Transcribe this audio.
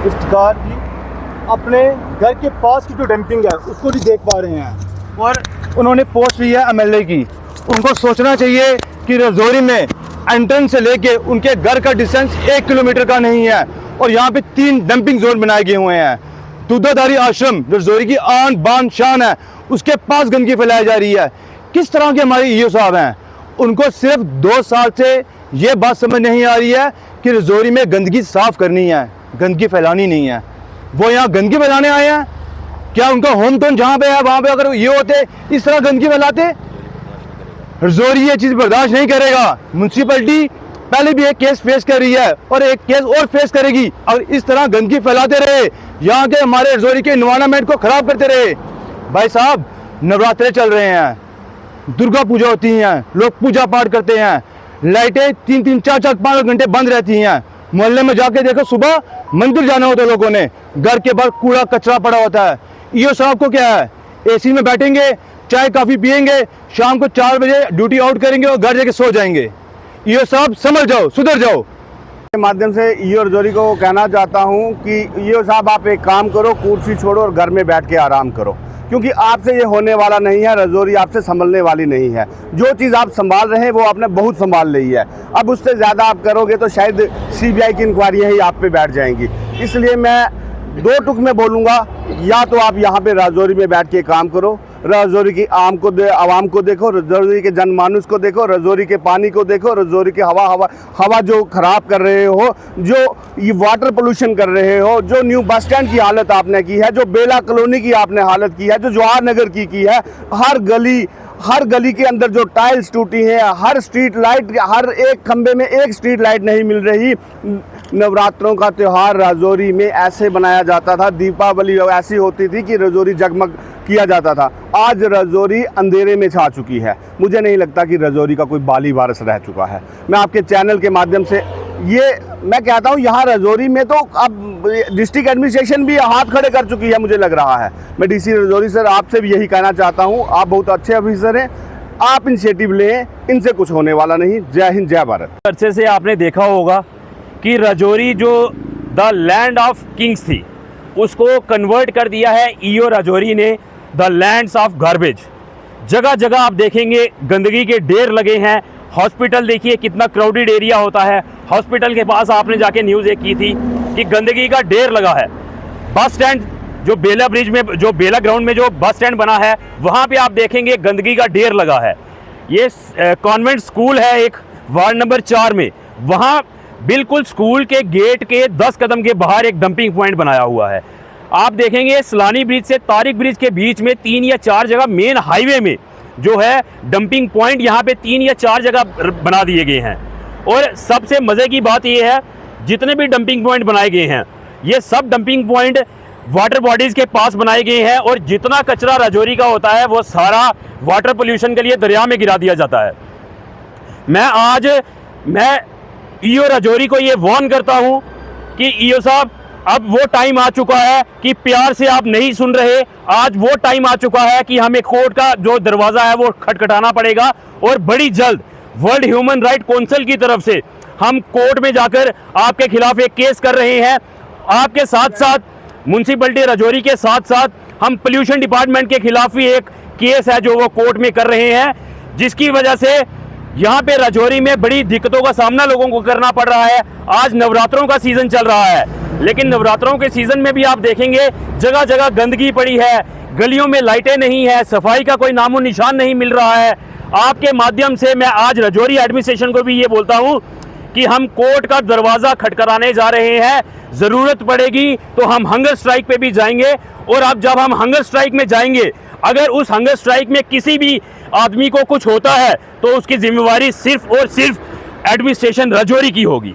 इफ्तिकार भी अपने घर के पास की जो डंपिंग है उसको भी देख पा रहे हैं और उन्होंने पोस्ट ली है एमएलए की। उनको सोचना चाहिए कि रजौरी में एंट्रेंस से लेके उनके घर का डिस्टेंस 1 किलोमीटर का नहीं है और यहाँ पे 3 डंपिंग जोन बनाए गए हुए हैं। दूधाधारी आश्रम जो रजौरी की आन बान शान है, उसके पास गंदगी फैलाई जा रही है। किस तरह के हमारे ईओ साहब हैं, उनको सिर्फ 2 साल से ये बात समझ नहीं आ रही है कि रजौरी में गंदगी साफ करनी है, गंदगी फैलानी नहीं है। वो यहाँ गंदगी फैलाने आए हैं। क्या उनका होम टाउन जहाँ पे है वहाँ पे अगर ये होते इस तरह गंदगी फैलाते? रजौरी ये चीज़ बर्दाश्त नहीं करेगा। म्यूनसिपैलिटी पहले भी एक केस फेस कर रही है और एक केस और फेस करेगी अगर इस तरह गंदगी फैलाते रहे, यहाँ के हमारे रजौरी के एनवायरनमेंट को खराब करते रहे। भाई साहब, नवरात्रे चल रहे हैं, दुर्गा पूजा होती हैं, लोग पूजा पाठ करते हैं, लाइटें 3-3, 4-4, 5 घंटे बंद रहती हैं। मोहल्ले में जाके देखो, सुबह मंदिर जाना होता है लोगों ने, घर के बाहर कूड़ा कचरा पड़ा होता है। ईओ साहब को क्या है, एसी में बैठेंगे, चाय काफ़ी पियेंगे, शाम को 4 बजे ड्यूटी आउट करेंगे और घर जाके सो जाएंगे। ईओ साहब समझ जाओ, सुधर जाओ। के माध्यम से ईओ रजौरी को कहना चाहता हूं कि ईओ साहब आप एक काम करो, कुर्सी छोड़ो और घर में बैठ के आराम करो, क्योंकि आपसे ये होने वाला नहीं है। रजौरी आपसे संभलने वाली नहीं है। जो चीज़ आप संभाल रहे हैं वो आपने बहुत संभाल ली है। अब उससे ज़्यादा आप करोगे तो शायद सीबीआई की इंक्वायरी ही आप पे बैठ जाएंगी। इसलिए मैं 2 टुक में बोलूँगा, या तो आप यहाँ पे रजौरी में बैठ के काम करो, रजौरी की आवाम को देखो, रजौरी के जनमानुस को देखो, रजौरी के पानी को देखो, रजौरी की हवा जो ख़राब कर रहे हो, जो ये वाटर पोल्यूशन कर रहे हो, जो न्यू बस स्टैंड की हालत आपने की है, जो बेला कॉलोनी की आपने हालत की है, जो जवाहर नगर की है। हर गली के अंदर जो टाइल्स टूटी हैं, हर स्ट्रीट लाइट, हर एक खंबे में एक स्ट्रीट लाइट नहीं मिल रही। नवरात्रों का त्यौहार रजौरी में ऐसे बनाया जाता था, दीपावली ऐसी होती थी कि रजौरी जगमग किया जाता था। आज रजौरी अंधेरे में छा चुकी है। मुझे नहीं लगता कि रजौरी का कोई बाली वारस रह चुका है। मैं आपके चैनल के माध्यम से ये मैं कहता हूँ, यहाँ रजौरी में तो अब डिस्ट्रिक्ट एडमिनिस्ट्रेशन भी हाथ खड़े कर चुकी है, मुझे लग रहा है। मैं डीसी रजौरी सर आपसे भी यही कहना चाहता हूँ, आप बहुत अच्छे ऑफिसर हैं, आप इनिशिएटिव लें, इनसे कुछ होने वाला नहीं। जय हिंद, जय भारत। अरसे से आपने देखा होगा कि रजौरी जो द लैंड ऑफ किंग्स थी, उसको कन्वर्ट कर दिया है ईओ रजौरी ने द लैंड्स ऑफ गार्बेज। जगह जगह आप देखेंगे गंदगी के ढेर लगे हैं। हॉस्पिटल देखिए कितना क्राउडेड एरिया होता है। हॉस्पिटल के पास आपने जाके न्यूज़ एक की थी कि गंदगी का ढेर लगा है। बस स्टैंड जो बेला ब्रिज में, जो बेला ग्राउंड में जो बस स्टैंड बना है, वहाँ पे आप देखेंगे गंदगी का ढेर लगा है। ये कॉन्वेंट स्कूल है एक वार्ड नंबर 4 में, वहाँ बिल्कुल स्कूल के गेट के 10 कदम के बाहर एक डंपिंग पॉइंट बनाया हुआ है। आप देखेंगे सलानी ब्रिज से तारिक ब्रिज के बीच में 3 या 4 जगह मेन हाईवे में जो है डंपिंग पॉइंट, यहाँ पे 3 या 4 जगह बना दिए गए हैं। और सबसे मज़े की बात यह है, जितने भी डंपिंग पॉइंट बनाए गए हैं, ये सब डंपिंग पॉइंट वाटर बॉडीज़ के पास बनाए गए हैं और जितना कचरा रजौरी का होता है वो सारा वाटर पोल्यूशन के लिए दरिया में गिरा दिया जाता है। मैं ईओ रजौरी को ये वार्न करता हूँ कि ईओ साहब, अब वो टाइम आ चुका है कि प्यार से आप नहीं सुन रहे। आज वो टाइम आ चुका है कि हमें कोर्ट का जो दरवाज़ा है वो खटखटाना पड़ेगा और बड़ी जल्द वर्ल्ड ह्यूमन राइट काउंसिल की तरफ से हम कोर्ट में जाकर आपके खिलाफ एक केस कर रहे हैं। आपके साथ साथ म्यूनसिपैलिटी रजौरी के साथ साथ हम पोल्यूशन डिपार्टमेंट के खिलाफ भी एक केस है जो वो कोर्ट में कर रहे हैं, जिसकी वजह से यहाँ पे रजौरी में बड़ी दिक्कतों का सामना लोगों को करना पड़ रहा है। आज नवरात्रों का सीज़न चल रहा है, लेकिन नवरात्रों के सीज़न में भी आप देखेंगे जगह जगह गंदगी पड़ी है, गलियों में लाइटें नहीं है, सफाई का कोई नामो निशान नहीं मिल रहा है। आपके माध्यम से मैं आज रजौरी एडमिनिस्ट्रेशन को भी ये बोलता हूँ कि हम कोर्ट का दरवाज़ा खटखटाने जा रहे हैं। ज़रूरत पड़ेगी तो हम हंगर स्ट्राइक पे भी जाएंगे, और अब जब हम हंगर स्ट्राइक में जाएंगे, अगर उस हंगर स्ट्राइक में किसी भी आदमी को कुछ होता है तो उसकी जिम्मेवारी सिर्फ और सिर्फ एडमिनिस्ट्रेशन रजौरी की होगी।